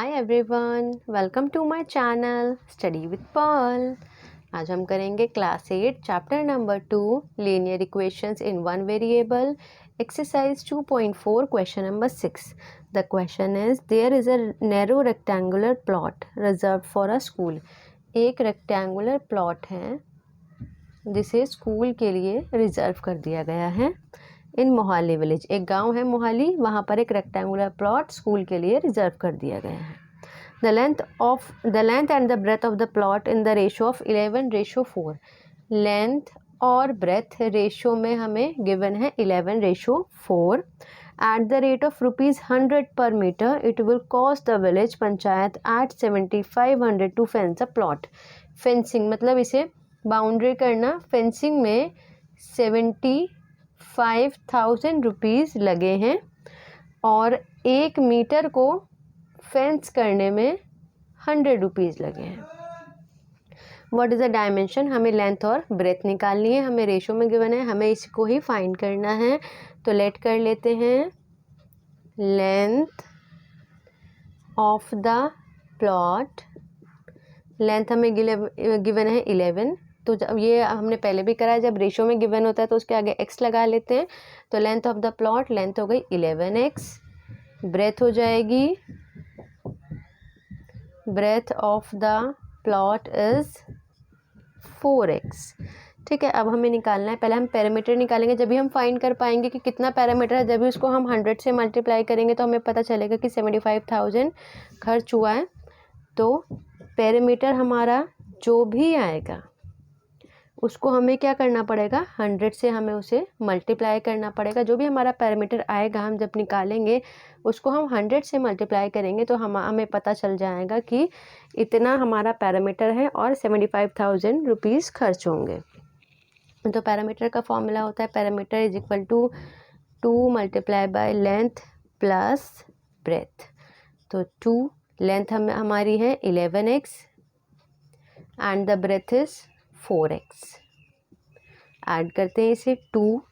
Hi everyone, welcome to my channel study with Pearl. आज हम करेंगे class 8 chapter number 2 linear equations in one variable exercise 2.4 question number 6। The question is there is a narrow rectangular plot reserve for a school. एक rectangular plot है जिसे school के लिए reserve कर दिया गया है। इन मोहाली विलेज, एक गांव है मोहाली, वहाँ पर एक रेक्टेंगुलर प्लॉट स्कूल के लिए रिजर्व कर दिया गया है। The length and the breadth of the plot in the ratio of 11:4। Length और ब्रेथ रेशो में हमें गिवन है 11:4। At the rate of ₹100 per metre it will cost the village panchayat at 7500 to fence a plot. Fencing मतलब इसे boundary करना, fencing में 75,000 rupees लगे हैं और 1 मीटर को फेंस करने में 100 रुपीज़ लगे हैं। व्हाट इज़ द डायमेंशन, हमें लेंथ और ब्रेथ निकालनी है, हमें रेशो में गिवन है, हमें इसको ही फाइंड करना है। तो लेट कर लेते हैं length of the plot. Length हमें गिवन है 11, तो जब ये हमने पहले भी करा है, जब रेशो में गिवन होता है तो उसके आगे x लगा लेते हैं। तो length of the plot, length हो गई 11x, ब्रेथ हो जाएगी, breadth of the plot is 4x। ठीक है, अब हमें निकालना है, पहले हम पैरामीटर निकालेंगे, जब भी हम फाइंड कर पाएंगे कि कितना पैरामीटर है। जब भी उसको हम 100 से मल्टीप्लाई करेंगे तो हमें पता चलेगा कि 75,000 खर्च हुआ है। तो पैरामीटर हमारा जो भी आएगा उसको हमें क्या करना पड़ेगा, 100 से हमें उसे मल्टीप्लाई करना पड़ेगा। जो भी हमारा पैरामीटर आएगा हम जब निकालेंगे उसको हम 100 से मल्टीप्लाई करेंगे तो हमें पता चल जाएगा कि इतना हमारा पैरामीटर है और 75,000 रुपीज़ खर्च होंगे। तो पैरामीटर का फॉर्मूला होता है parameter is equal to 2 multiply by length plus breadth. तो 2 लेंथ हमारी है 11x and the breadth is 4x। Add करते हैं इसे, 2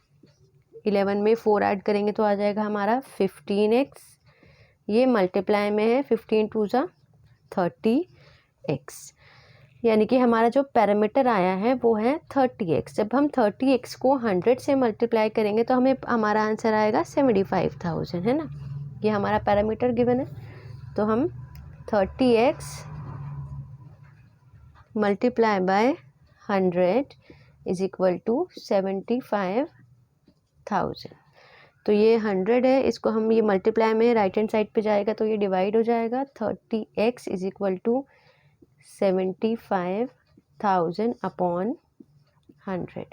11 में 4 ऐड करेंगे तो आ जाएगा हमारा 15x। ये मल्टीप्लाई में है, 15 2 ज़ा 30x, यानी कि हमारा जो पैरामीटर आया है वो है 30x। जब हम 30x को 100 से मल्टीप्लाई करेंगे तो हमारा आंसर आएगा 75,000, है ना। ये हमारा पैरामीटर गिवन है, तो हम 30x multiply by 100 is equal to 75,000। तो ये 100 है, इसको हम ये मल्टीप्लाई में राइट हैंड साइड पे जाएगा तो ये डिवाइड हो जाएगा। 30x is equal to 75,000 upon 100।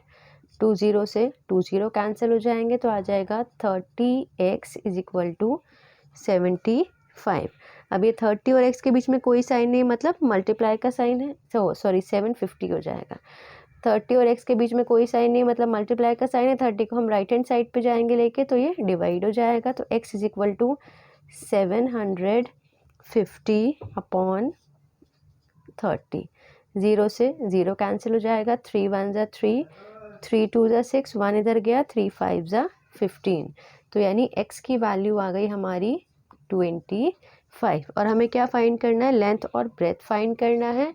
2 0 से 2 0 कैंसिल हो जाएंगे तो आ जाएगा 30x इज इक्वल टू 75। अब ये 30 और x के बीच में कोई साइन नहीं, मतलब मल्टीप्लाई का साइन है, सॉरी 750 हो जाएगा। 30 और x के बीच में कोई साइन नहीं, मतलब मल्टीप्लाई का साइन है। 30 को हम राइट हैंड साइड पे जाएंगे लेके तो ये डिवाइड हो जाएगा। तो x is equal to 750 upon 30। 0 से 0 कैंसिल हो जाएगा, 3 1 ज़ा 3, 3 2 ज़ा 6, 1 इधर गया, 3 5 ज़ा 15। तो यानी x की वैल्यू आ गई हमारी 25। और हमें क्या फाइंड करना है, लेंथ और ब्रेथ फाइंड करना है।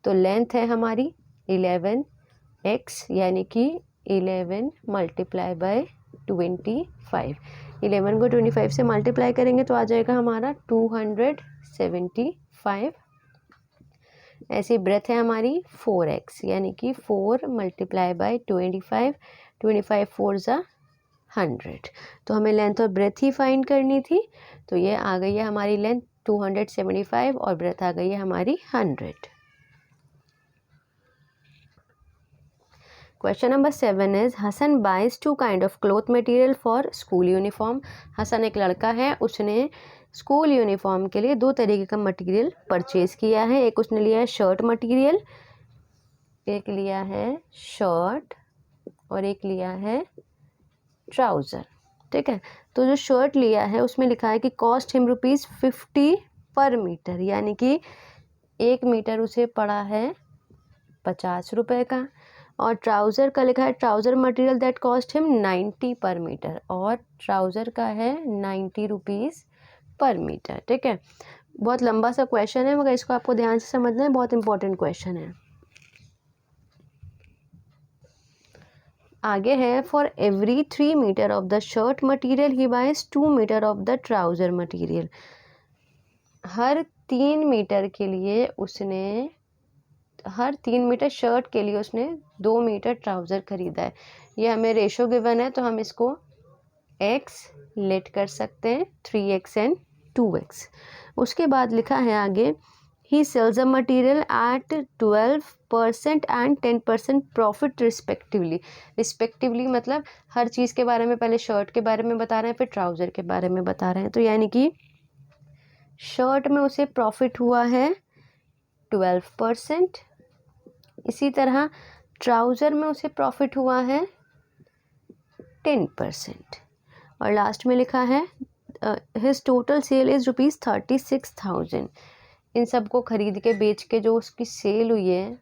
तो लेंथ है हमारी 11x, यानी कि 11 मल्टीप्लाई बाय 25। 11 को 25 से मल्टीप्लाई करेंगे तो आ जाएगा हमारा 275। ऐसी ब्रेथ है हमारी 4x, यानी कि 4 मल्टीप्लाई बाय 25, 25 4 ज़ा 100। तो हमें लेंथ और ब्रेथ ही फाइंड करनी थी। तो ये आ गई है हमारी लेंथ 275 और ब्रेथ आ गई है हमारी 100। Question number 7 is Hasan buys 2 kind of cloth material for school uniform. Hasan एक लड़का है, उसने स्कूल यूनिफॉर्म के लिए 2 तरीके का मटेरियल परचेज किया है। एक उसने लिया है शर्ट मटेरियल, एक लिया है शर्ट और एक लिया है ट्राउज़र। ठीक है, तो जो शर्ट लिया है उसमें लिखा है कि कॉस्ट हिम ₹50 पर मीटर, यानी कि 1 मीटर उसे पड़ा है 50 रुपये का। और ट्राउज़र का लिखा है trouser material that cost him 90 पर मीटर, और ट्राउज़र का है 90 रुपीज़ पर मीटर। ठीक है, बहुत लंबा सा क्वेश्चन है, मगर इसको आपको ध्यान से समझना है, बहुत इंपॉर्टेंट क्वेश्चन है। आगे है, for every 3 metre of the shirt material he buys 2 metre of the trouser material. हर 3 मीटर के लिए उसने, हर 3 मीटर शर्ट के लिए उसने 2 मीटर ट्राउज़र खरीदा है। ये हमें रेशो गिवन है, तो हम इसको x लेट कर सकते हैं, 3x एंड 2x। उसके बाद लिखा है आगे, he sells a material at 12% and 10% profit respectively. Respectively मतलब हर चीज़ के बारे में, पहले शर्ट के बारे में बता रहे हैं, फिर ट्राउज़र के बारे में बता रहे हैं। तो यानी कि शर्ट में उसे प्रॉफिट हुआ है 12%, इसी तरह ट्राउज़र में उसे प्रॉफिट हुआ है 10%, और लास्ट में लिखा है हिज टोटल सेल इज़ ₹36,000। इन सब को खरीद के बेच के जो उसकी सेल हुई है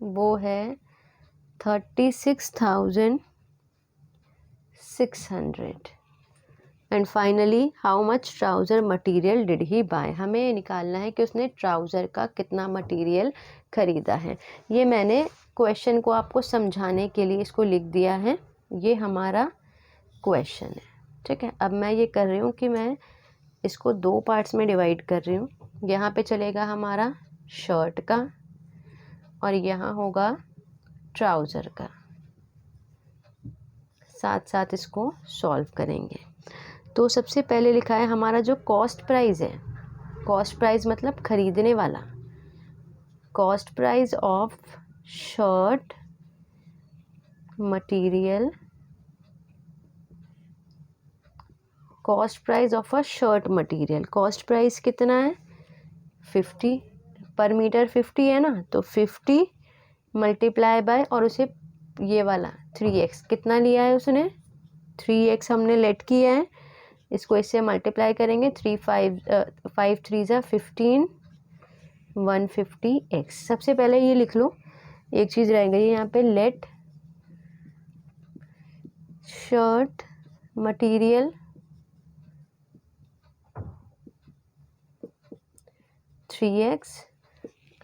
वो है 36,600। And finally how much trouser material did he buy. हमें ये निकालना है कि उसने ट्राउज़र का कितना मटेरियल ख़रीदा है। ये मैंने क्वेश्चन को आपको समझाने के लिए इसको लिख दिया है, ये हमारा क्वेश्चन है। ठीक है, अब मैं ये कर रही हूँ कि मैं इसको 2 पार्ट्स में डिवाइड कर रही हूँ। यहाँ पे चलेगा हमारा शर्ट का और यहाँ होगा ट्राउज़र का, साथ साथ इसको सॉल्व करेंगे। तो सबसे पहले लिखा है हमारा जो कॉस्ट प्राइस है, कॉस्ट प्राइस मतलब खरीदने वाला, cost price of shirt material, cost price of a shirt material. Cost price कितना है 50 पर मीटर, 50 है ना, तो 50 मल्टीप्लाई बाय, और उसे ये वाला 3x कितना लिया है उसने, 3x हमने लेट किया है, इसको इससे मल्टीप्लाई करेंगे, 5 3 ज़ा 15, 150x। सबसे पहले ये लिख लो, एक चीज़ रह गई यहाँ पे, let shirt material 3x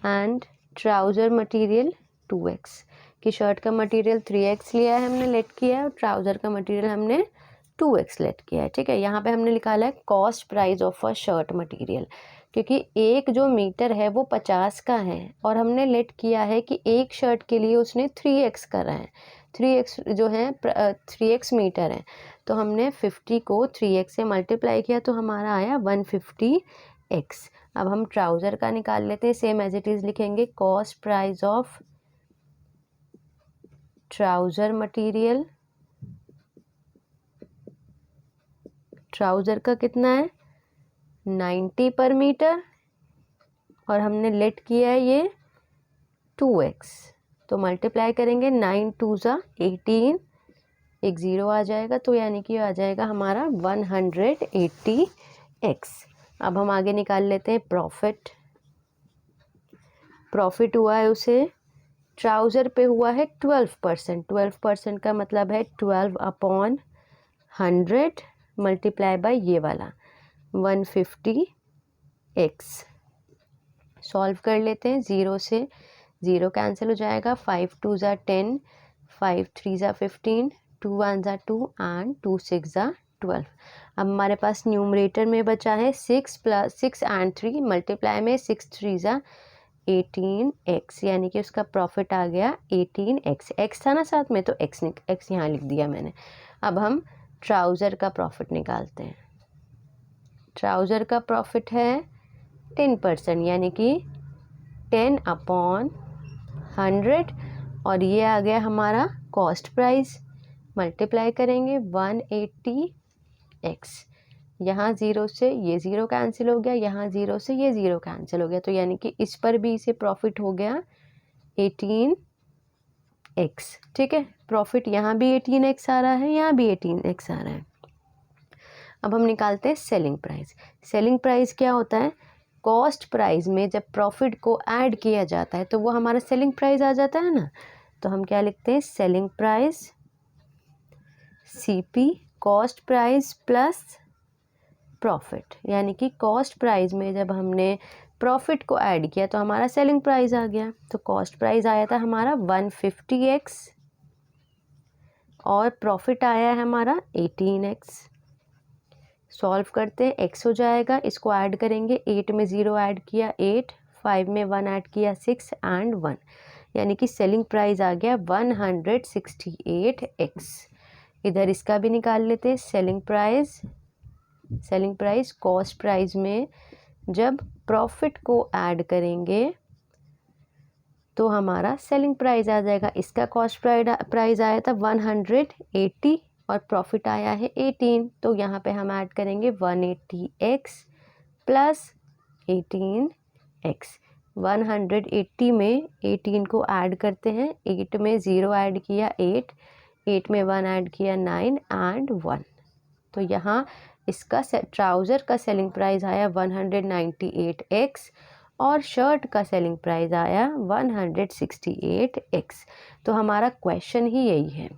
and trouser material 2x। कि शर्ट का मटेरियल 3x लिया है हमने, लेट किया है, और ट्राउज़र का मटेरियल हमने 2x लेट किया है। ठीक है, यहाँ पे हमने निकाला है cost price of a shirt material, क्योंकि एक जो मीटर है वो 50 का है, और हमने लेट किया है कि एक शर्ट के लिए उसने 3x करा है। 3x जो है 3x मीटर है, तो हमने 50 को 3x से मल्टीप्लाई किया, तो हमारा आया 150x। अब हम ट्राउज़र का निकाल लेते हैं, सेम एज इट इज़ लिखेंगे, cost price of trouser material, trouser का कितना है 90 पर मीटर, और हमने लेट किया है ये 2x, तो मल्टीप्लाई करेंगे, 9 2 ज़ा 18, एक ज़ीरो आ जाएगा, तो यानी कि आ जाएगा हमारा 180x। अब हम आगे निकाल लेते हैं प्रॉफिट। प्रॉफिट हुआ है उसे, ट्राउज़र पे हुआ है 12%। 12% का मतलब है 12/100 मल्टीप्लाई बाय ये वाला 150x। सॉल्व कर लेते हैं, ज़ीरो से ज़ीरो कैंसिल हो जाएगा, 5 2 ज़ा 10, 5 3 ज़ा 15, 2 1 ज़ा 2 एंड 2 6 ज़ा 12। अब हमारे पास न्यूमरेटर में बचा है 6 + 6 एंड 3 मल्टीप्लाई में 6 3 ज़ा 18x, यानी कि उसका प्रॉफिट आ गया 18x। x था ना साथ में, तो x यहाँ लिख दिया मैंने। अब हम ट्राउज़र का प्रॉफिट निकालते हैं। ट्राउज़र का प्रॉफिट है 10%, यानी कि 10/100, और ये आ गया हमारा कॉस्ट प्राइस, मल्टीप्लाई करेंगे 180x। यहाँ ज़ीरो से ये ज़ीरो कैंसिल हो गया, यहाँ ज़ीरो से ये ज़ीरो कैंसिल हो गया, तो यानी कि इस पर भी इसे प्रॉफिट हो गया 18x। ठीक है, प्रॉफिट यहाँ भी 18x आ रहा है, यहाँ भी 18x आ रहा है। अब हम निकालते हैं सेलिंग प्राइस। सेलिंग प्राइस क्या होता है, कॉस्ट प्राइस में जब प्रॉफिट को ऐड किया जाता है तो वो हमारा सेलिंग प्राइस आ जाता है ना, तो हम क्या लिखते हैं, selling price CP, cost price plus profit, यानी कि कॉस्ट प्राइस में जब हमने प्रॉफिट को ऐड किया तो हमारा सेलिंग प्राइस आ गया। तो कॉस्ट प्राइस आया था हमारा 150x और प्रॉफिट आया है हमारा 18x। सॉल्व करते हैं, x हो जाएगा, इसको ऐड करेंगे, 8 में 0 ऐड किया 8, 5 में 1 ऐड किया 6 एंड 1, यानी कि सेलिंग प्राइस आ गया 168x। इधर इसका भी निकाल लेते हैं, सेलिंग प्राइस कॉस्ट प्राइस में जब प्रॉफिट को ऐड करेंगे तो हमारा सेलिंग प्राइस आ जाएगा। इसका कॉस्ट प्राइस आया था 180 और प्रॉफिट आया है 18, तो यहाँ पे हम ऐड करेंगे 180x प्लस 18x। 180 में 18 को ऐड करते हैं, 8 में 0 ऐड किया 8, 8 में 1 ऐड किया 9 एंड 1, तो यहाँ इसका ट्राउज़र का सेलिंग प्राइस आया 198x और शर्ट का सेलिंग प्राइस आया 168x। तो हमारा क्वेश्चन ही यही है।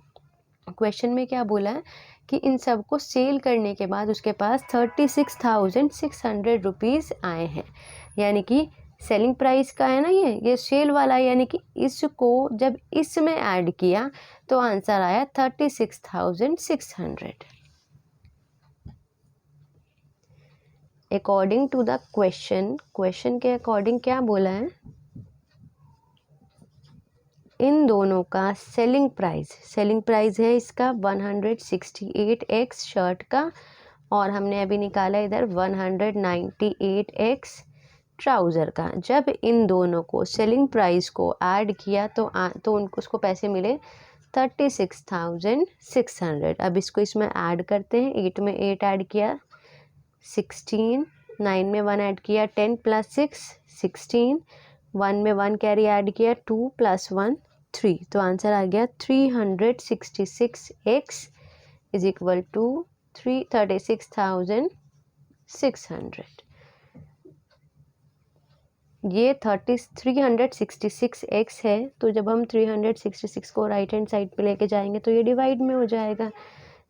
क्वेश्चन में क्या बोला है कि इन सब को सेल करने के बाद उसके पास 36,600 रुपीज़ आए हैं, यानी कि सेलिंग प्राइस का है ना ये सेल वाला है, यानी कि इसको जब इसमें ऐड किया तो आंसर आया 36,600। अकॉर्डिंग टू द क्वेश्चन के अकॉर्डिंग क्या बोला है, इन दोनों का सेलिंग प्राइस है इसका 168x शर्ट का, और हमने अभी निकाला इधर 198x ट्राउज़र का। जब इन दोनों को सेलिंग प्राइस को ऐड किया तो उनको उसको पैसे मिले 36,600। अब इसको इसमें ऐड करते हैं, 8 में 8 ऐड किया 16, 9 में 1 ऐड किया 10 प्लस 6 16, 1 में 1 कैरी ऐड किया 2 प्लस 1 3, तो आंसर आ गया 366x इज इक्वल टू 36,600। ये 366x है, तो जब हम 366 को राइट हैंड साइड पे लेके जाएंगे तो ये डिवाइड में हो जाएगा,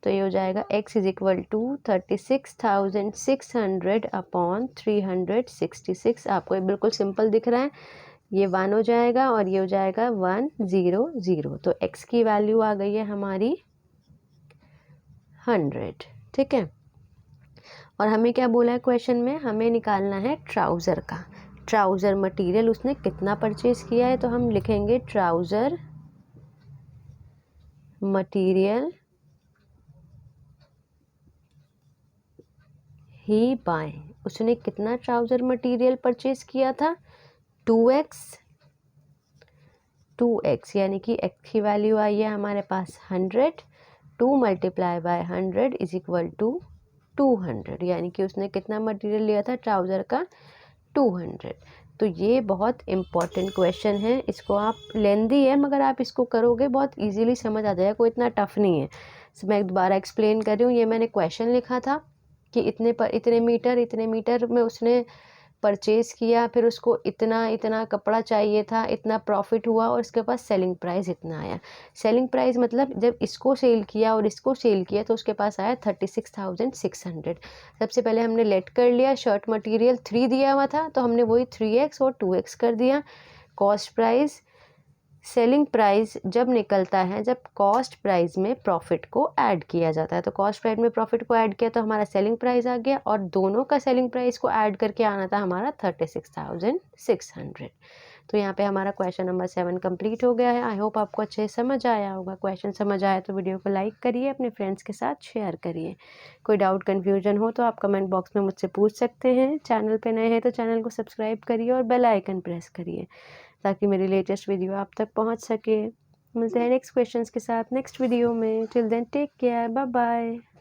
तो ये हो जाएगा x is equal to 36,600 upon 366। आपको ये बिल्कुल सिंपल दिख रहा है, ये 1 हो जाएगा और ये हो जाएगा 100, तो x की वैल्यू आ गई है हमारी 100। ठीक है, और हमें क्या बोला है क्वेश्चन में, हमें निकालना है ट्राउज़र का। ट्राउज़र मटेरियल उसने कितना परचेज किया है, तो हम लिखेंगे ट्राउज़र मटेरियल ही बाय, उसने कितना ट्राउज़र मटेरियल परचेज किया था 2x, यानी कि x की वैल्यू आई है हमारे पास 100, 2 multiply by 100 is equal to 200, यानी कि उसने कितना मटेरियल लिया था ट्राउज़र का 200। तो ये बहुत इम्पॉर्टेंट क्वेश्चन है, इसको आप लेंदी है मगर आप इसको करोगे बहुत इजीली समझ आ जाएगा, कोई इतना टफ नहीं है। मैं दोबारा एक्सप्लेन कर रही हूँ, ये मैंने क्वेश्चन लिखा था कि इतने मीटर में उसने परचेज़ किया, फिर उसको इतना कपड़ा चाहिए था, इतना प्रॉफिट हुआ और उसके पास सेलिंग प्राइस इतना आया। सेलिंग प्राइस मतलब जब इसको सेल किया और इसको सेल किया तो उसके पास आया 36,600। सबसे पहले हमने लेट कर लिया, शर्ट मटेरियल 3 दिया हुआ था तो हमने वही 3x और 2x कर दिया। कॉस्ट प्राइस, सेलिंग प्राइस जब निकलता है जब कॉस्ट प्राइस में प्रॉफिट को ऐड किया जाता है, तो कॉस्ट प्राइस में प्रॉफिट को ऐड किया तो हमारा सेलिंग प्राइस आ गया, और दोनों का सेलिंग प्राइस को ऐड करके आना था हमारा 36,600। तो यहाँ पे हमारा क्वेश्चन नंबर 7 कंप्लीट हो गया है। आई होप आपको अच्छे से समझ आया होगा। क्वेश्चन समझ आया तो वीडियो को लाइक करिए, अपने फ्रेंड्स के साथ शेयर करिए। कोई डाउट कन्फ्यूजन हो तो आप कमेंट बॉक्स में मुझसे पूछ सकते हैं। चैनल पे नए हैं तो चैनल को सब्सक्राइब करिए और बेल आइकन प्रेस करिए ताकि मेरी लेटेस्ट वीडियो आप तक पहुंच सके। मिलते हैं नेक्स्ट क्वेश्चंस के साथ नेक्स्ट वीडियो में। Till then take care, bye bye.